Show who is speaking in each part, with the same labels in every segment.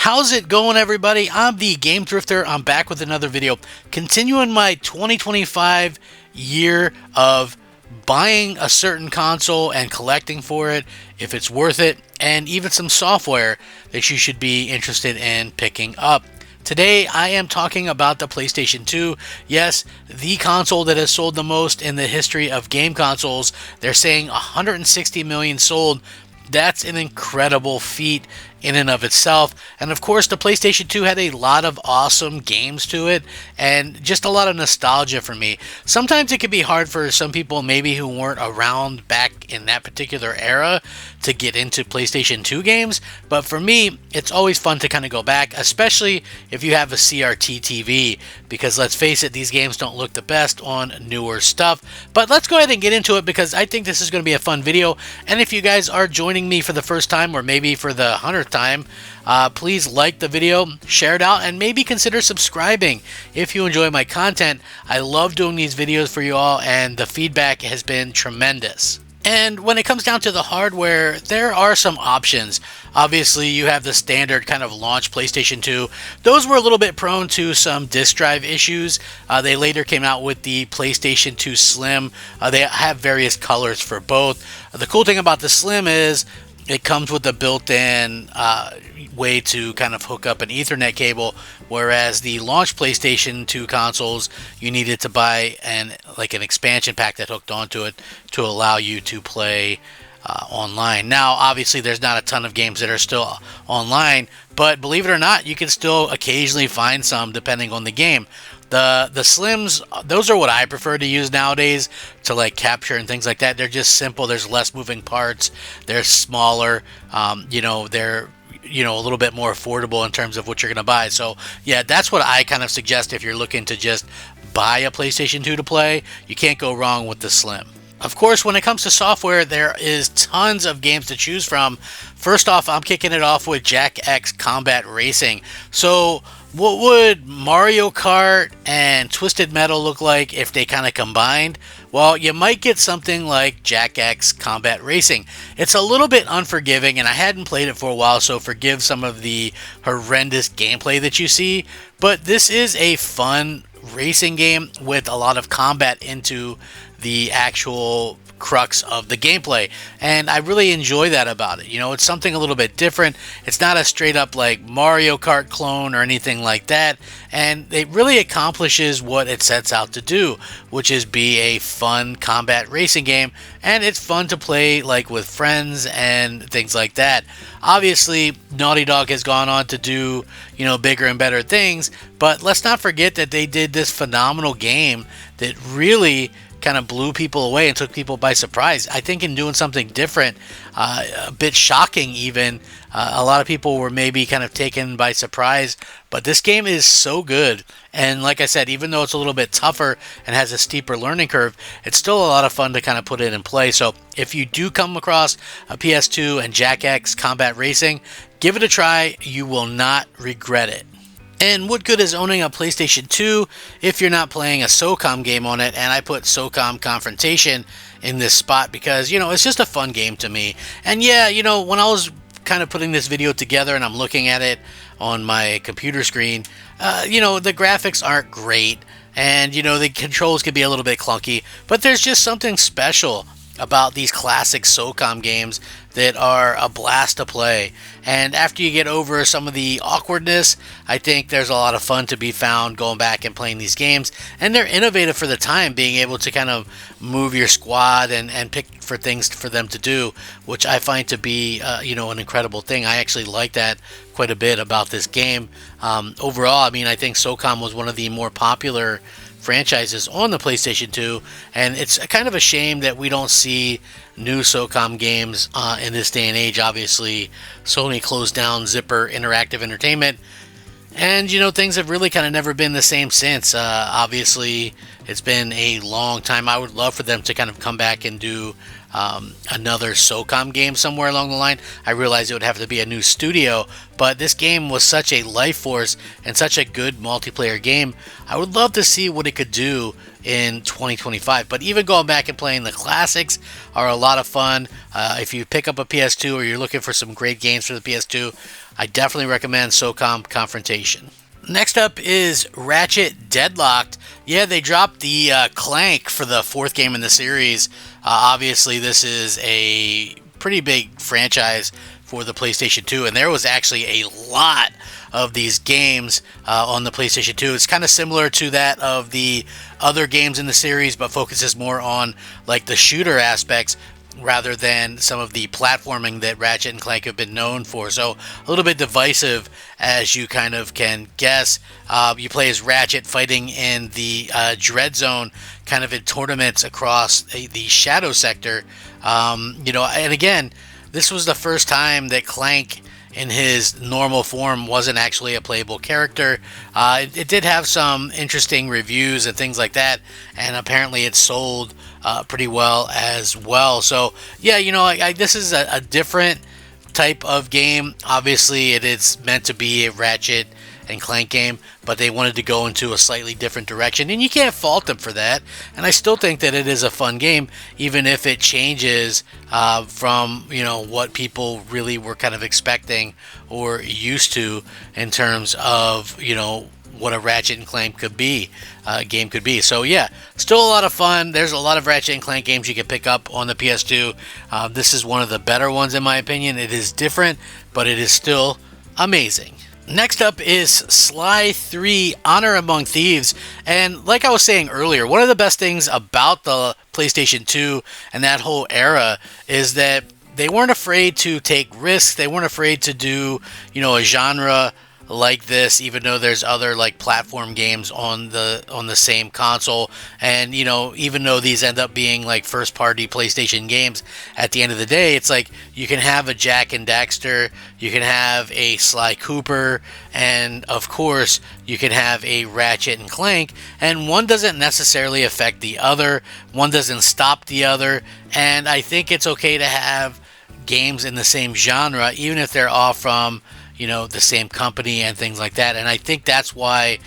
Speaker 1: How's it going, everybody? I'm the Game Drifter. I'm back with another video, continuing my 2025 year of buying a certain console and collecting for it, if it's worth it, and even some software that you should be interested in picking up. Today, I am talking about the PlayStation 2. Yes, the console that has sold the most in the history of game consoles. They're saying 160 million sold. That's an incredible feat in and of itself. And of course, the PlayStation 2 had a lot of awesome games to it and just a lot of nostalgia for me. Sometimes it can be hard for some people maybe who weren't around back in that particular era to get into PlayStation 2 games, but for me, it's always fun to kind of go back, especially if you have a CRT TV, because let's face it, these games don't look the best on newer stuff. But let's go ahead and get into it, because I think this is going to be a fun video. And if you guys are joining me for the first time, or maybe for the 100th time, please like the video, share it out, and maybe consider subscribing if you enjoy my content. I love doing these videos for you all, and the feedback has been tremendous. And when it comes down to the hardware, there are some options. Obviously, you have the standard kind of launch PlayStation 2. Those were a little bit prone to some disk drive issues. They later came out with the PlayStation 2 Slim. They have various colors for both. The cool thing about the Slim is it comes with a built-in way to kind of hook up an Ethernet cable, whereas the launch PlayStation 2 consoles, you needed to buy an expansion pack that hooked onto it to allow you to play online. Now, obviously, there's not a ton of games that are still online, but believe it or not, you can still occasionally find some depending on the game. The Slims, those are what I prefer to use nowadays to like capture and things like that. They're just simple. There's less moving parts. They're smaller. They're a little bit more affordable in terms of what you're going to buy. So yeah, that's what I kind of suggest if you're looking to just buy a PlayStation 2 to play. You can't go wrong with the Slim. Of course, when it comes to software, there is tons of games to choose from. First off, I'm kicking it off with Jak X Combat Racing. So what would Mario Kart and Twisted Metal look like if they kind of combined? Well, you might get something like Jak X Combat Racing. It's a little bit unforgiving, and I hadn't played it for a while, so forgive some of the horrendous gameplay that you see. But this is a fun racing game with a lot of combat into the actual crux of the gameplay, and I really enjoy that about it. It's something a little bit different. It's not a straight up like Mario Kart clone or anything like that, and it really accomplishes what it sets out to do, which is be a fun combat racing game, and it's fun to play like with friends and things like that. Obviously, Naughty Dog has gone on to do bigger and better things, but let's not forget that they did this phenomenal game that really kind of blew people away and took people by surprise. I think in doing something different, a bit shocking even, a lot of people were maybe kind of taken by surprise, but this game is so good. And like I said, even though it's a little bit tougher and has a steeper learning curve, it's still a lot of fun to kind of put it in play. So if you do come across a PS2 and Jak X Combat Racing, give it a try. You will not regret it. And what good is owning a PlayStation 2 if you're not playing a Socom game on it? And I put Socom Confrontation in this spot because, it's just a fun game to me. And yeah, when I was kind of putting this video together and I'm looking at it on my computer screen, the graphics aren't great. And, the controls can be a little bit clunky. But there's just something special about these classic Socom games that are a blast to play. And after you get over some of the awkwardness, I think there's a lot of fun to be found going back and playing these games. And they're innovative for the time, being able to kind of move your squad and pick for things for them to do, which I find to be an incredible thing. I actually like that quite a bit about this game. Overall, I think Socom was one of the more popular franchises on the PlayStation 2, and it's kind of a shame that we don't see new Socom games in this day and age. Obviously, Sony closed down Zipper Interactive Entertainment, and things have really kind of never been the same since. Obviously, it's been a long time. I would love for them to kind of come back and do another Socom game somewhere along the line. I realized it would have to be a new studio, but this game was such a life force and such a good multiplayer game. I would love to see what it could do in 2025. But even going back and playing the classics are a lot of fun. If you pick up a PS2 or you're looking for some great games for the PS2, I definitely recommend Socom Confrontation. Next up is Ratchet Deadlocked. Yeah, they dropped the Clank for the fourth game in the series. Obviously, this is a pretty big franchise for the PlayStation 2, and there was actually a lot of these games on the PlayStation 2. It's kind of similar to that of the other games in the series, but focuses more on like the shooter aspects rather than some of the platforming that Ratchet and Clank have been known for. So a little bit divisive, as you kind of can guess. You play as Ratchet fighting in the Dread Zone, kind of in tournaments across the Shadow Sector. And again, this was the first time that Clank in his normal form wasn't actually a playable character. It did have some interesting reviews and things like that, and apparently it sold pretty well as well. So yeah, this is a different type of game. Obviously it is meant to be a Ratchet and Clank game, but they wanted to go into a slightly different direction, and you can't fault them for that. And I still think that it is a fun game, even if it changes from what people really were kind of expecting or used to in terms of what a Ratchet and Clank game could be. So yeah, still a lot of fun. There's a lot of Ratchet and Clank games you can pick up on the PS2. This is one of the better ones in my opinion. It is different, but it is still amazing. Next up is Sly 3 Honor Among Thieves. And like I was saying earlier, one of the best things about the PlayStation 2 and that whole era is that they weren't afraid to take risks. They weren't afraid to do, a genre like this, even though there's other like platform games on the same console. And even though these end up being like first party PlayStation games, at the end of the day it's like you can have a Jak and Daxter, you can have a Sly Cooper, and of course you can have a Ratchet and Clank, and one doesn't necessarily affect the other, one doesn't stop the other. And I think it's okay to have games in the same genre, even if they're all from the same company and things like that. And I think that's why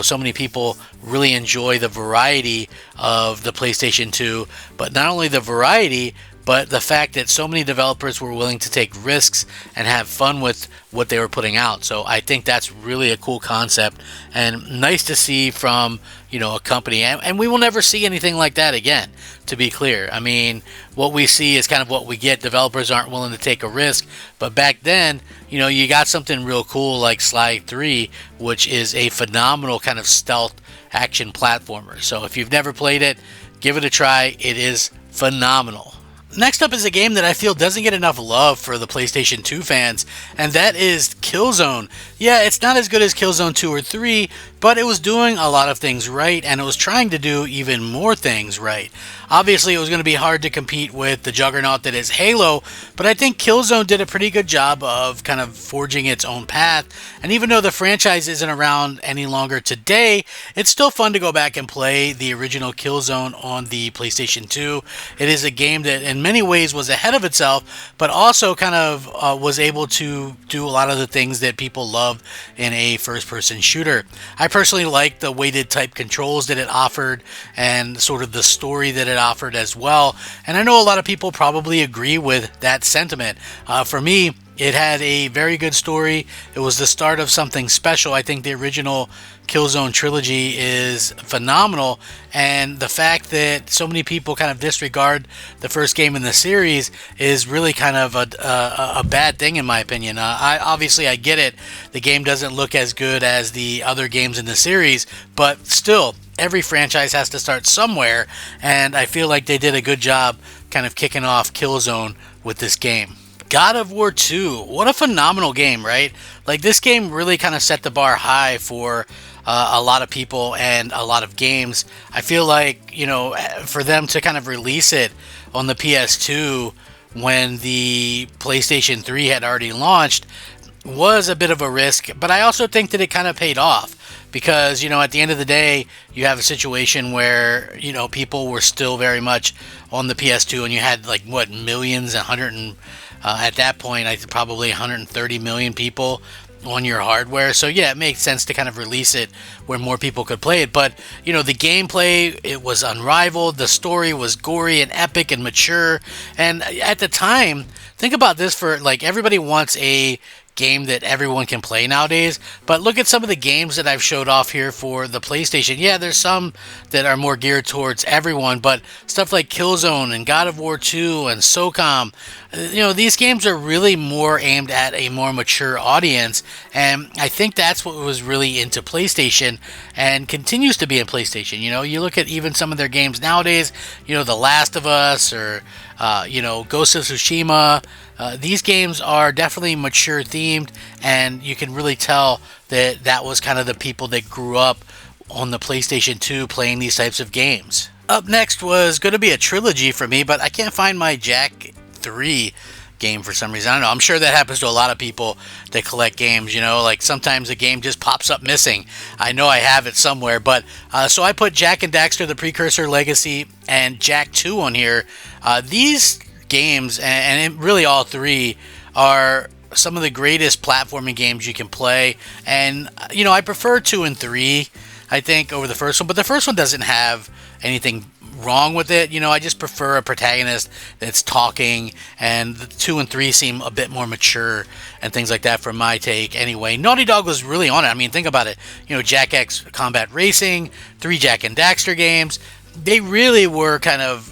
Speaker 1: so many people really enjoy the variety of the PlayStation 2, but not only the variety, but the fact that so many developers were willing to take risks and have fun with what they were putting out. So I think that's really a cool concept and nice to see from a company, and we will never see anything like that again, to be clear. I mean, what we see is kind of what we get. Developers aren't willing to take a risk, but back then you got something real cool like Sly 3, which is a phenomenal kind of stealth action platformer. So if you've never played it, give it a try. It is phenomenal. Next up is a game that I feel doesn't get enough love for the PlayStation 2 fans, and that is Killzone. Yeah, it's not as good as Killzone 2 or 3, but it was doing a lot of things right, and it was trying to do even more things right. Obviously, it was going to be hard to compete with the juggernaut that is Halo, but I think Killzone did a pretty good job of kind of forging its own path, and even though the franchise isn't around any longer today, it's still fun to go back and play the original Killzone on the PlayStation 2. It is a game that in many ways was ahead of itself, but also kind of was able to do a lot of the things that people love in a first-person shooter. I personally like the weighted type controls that it offered and sort of the story that it offered as well, and I know a lot of people probably agree with that sentiment. For me, it had a very good story. It was the start of something special. I think the original Killzone trilogy is phenomenal, and the fact that so many people kind of disregard the first game in the series is really kind of a bad thing in my opinion. I get it. The game doesn't look as good as the other games in the series, but still, every franchise has to start somewhere, and I feel like they did a good job kind of kicking off Killzone with this game. God of War 2, what a phenomenal game, right? Like, this game really kind of set the bar high for a lot of people and a lot of games. I feel like, for them to kind of release it on the PS2 when the PlayStation 3 had already launched was a bit of a risk, but I also think that it kind of paid off because, at the end of the day, you have a situation where, people were still very much on the PS2, and you had like what, millions, at that point, I think probably 130 million people on your hardware. So yeah, it makes sense to kind of release it where more people could play it. But the gameplay, it was unrivaled. The story was gory and epic and mature. And at the time, think about this, for like, everybody wants a game that everyone can play nowadays, but look at some of the games that I've showed off here for the PlayStation. Yeah, there's some that are more geared towards everyone, but stuff like Killzone and God of War 2 and Socom, these games are really more aimed at a more mature audience, and I think that's what was really into PlayStation and continues to be in PlayStation. You look at even some of their games nowadays, The Last of Us, or Ghost of Tsushima. These games are definitely mature themed, and you can really tell that was kind of the people that grew up on the PlayStation 2 playing these types of games. Up next was going to be a trilogy for me, but I can't find my Jak 3 game for some reason. I don't know. I'm sure that happens to a lot of people that collect games. Like sometimes a game just pops up missing. I know I have it somewhere, but so I put Jak and Daxter, the Precursor Legacy, and Jak 2 on here. These games, and really all three, are some of the greatest platforming games you can play. And I prefer 2 and 3, I think, over the first one, but the first one doesn't have anything wrong with it. I just prefer a protagonist that's talking, and the 2 and 3 seem a bit more mature and things like that, from my take anyway. Naughty Dog was really on it. I mean, think about it. Jak X Combat Racing, 3 Jak and Daxter games, they really were kind of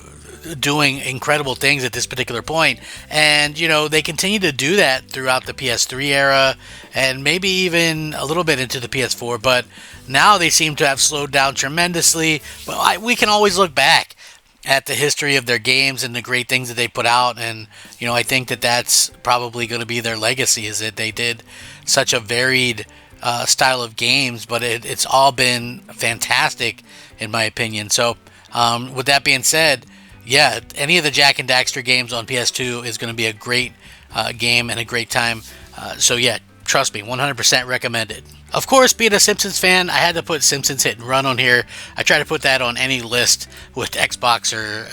Speaker 1: doing incredible things at this particular point, and they continue to do that throughout the PS3 era, and maybe even a little bit into the PS4, but now they seem to have slowed down tremendously. But we can always look back at the history of their games and the great things that they put out, and I think that's probably going to be their legacy, is that they did such a varied style of games, but it's all been fantastic in my opinion. So with that being said, yeah, any of the Jak and Daxter games on PS2 is going to be a great game and a great time. So yeah, trust me, 100% recommended. Of course, being a Simpsons fan, I had to put Simpsons Hit and Run on here. I try to put that on any list with Xbox or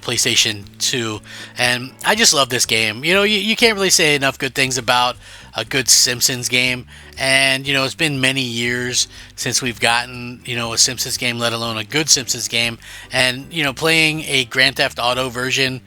Speaker 1: PlayStation 2, and I just love this game. You can't really say enough good things about a good Simpsons game, and it's been many years since we've gotten a Simpsons game, let alone a good Simpsons game. And playing a Grand Theft Auto version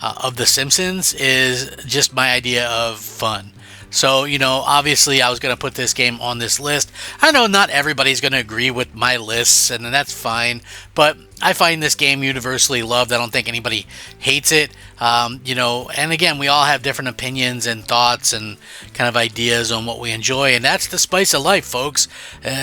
Speaker 1: of The Simpsons is just my idea of fun. So, obviously I was going to put this game on this list. I know not everybody's going to agree with my lists, and that's fine, but I find this game universally loved. I don't think anybody hates it. And again, we all have different opinions and thoughts and kind of ideas on what we enjoy, and that's the spice of life, folks.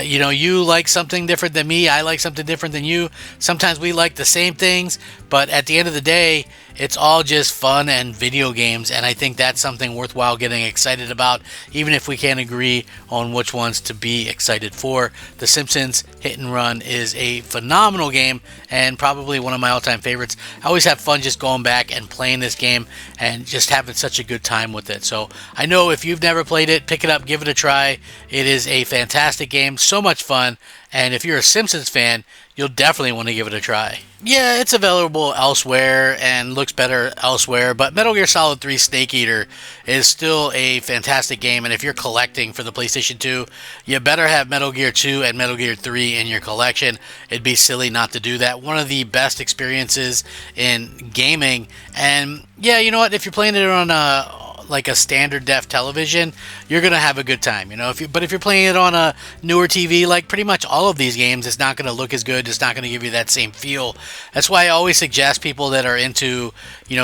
Speaker 1: You like something different than me, I like something different than you. Sometimes we like the same things, but at the end of the day, it's all just fun and video games, and I think that's something worthwhile getting excited about, even if we can't agree on which ones to be excited for. The Simpsons Hit and Run is a phenomenal game, and probably one of my all-time favorites. I always have fun just going back and playing this game and just having such a good time with it. So I know if you've never played it, pick it up, give it a try. It is a fantastic game, so much fun, and if you're a Simpsons fan, you'll definitely want to give it a try. Yeah, it's available elsewhere and looks better elsewhere, but Metal Gear Solid 3 Snake Eater is still a fantastic game, and if you're collecting for the PlayStation 2, you better have Metal Gear 2 and Metal Gear 3 in your collection. It'd be silly not to do that. One of the best experiences in gaming, and yeah, you know what, if you're playing it on a standard def television, you're gonna have a good time, but if you're playing it on a newer TV, like pretty much all of these games, it's not gonna look as good, it's not gonna give you that same feel. That's why I always suggest people that are into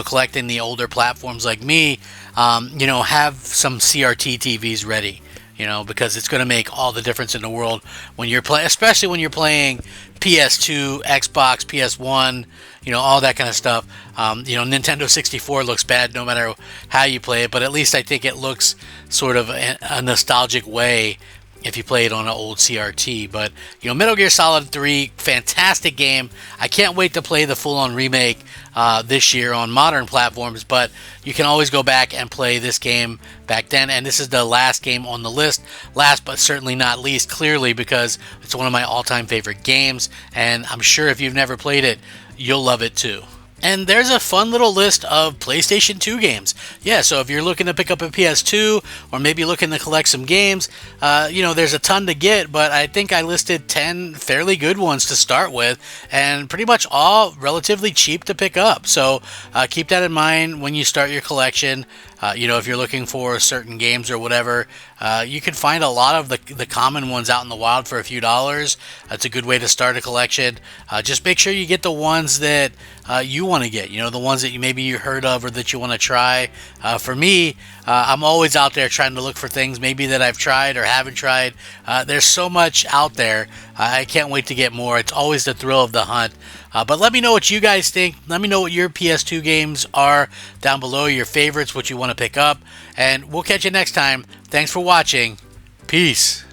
Speaker 1: collecting the older platforms like me, have some CRT TVs ready, because it's going to make all the difference in the world when you're playing, especially when you're playing PS2, Xbox, PS1, all that kind of stuff. Nintendo 64 looks bad no matter how you play it, but at least I think it looks sort of a nostalgic way if you play it on an old CRT. But, you know, Metal Gear Solid 3, fantastic game. I can't wait to play the full-on remake this year on modern platforms, but you can always go back and play this game back then. And this is the last game on the list, last but certainly not least, clearly, because it's one of my all-time favorite games, and I'm sure if you've never played it, you'll love it too. And there's a fun little list of PlayStation 2 games. Yeah, so if you're looking to pick up a PS2 or maybe looking to collect some games, you know, there's a ton to get, but I think I listed 10 fairly good ones to start with, and pretty much all relatively cheap to pick up. So keep that in mind when you start your collection. You know, if you're looking for certain games or whatever, you can find a lot of the common ones out in the wild for a few dollars. It's a good way to start a collection. Just make sure you get the ones that you want to get, you know, the ones that maybe you heard of or that you want to try. For me, I'm always out there trying to look for things maybe that I've tried or haven't tried. There's so much out there. I can't wait to get more. It's always the thrill of the hunt. But let me know what you guys think. Let me know what your PS2 games are down below, your favorites, what you want to pick up. And we'll catch you next time. Thanks for watching. Peace.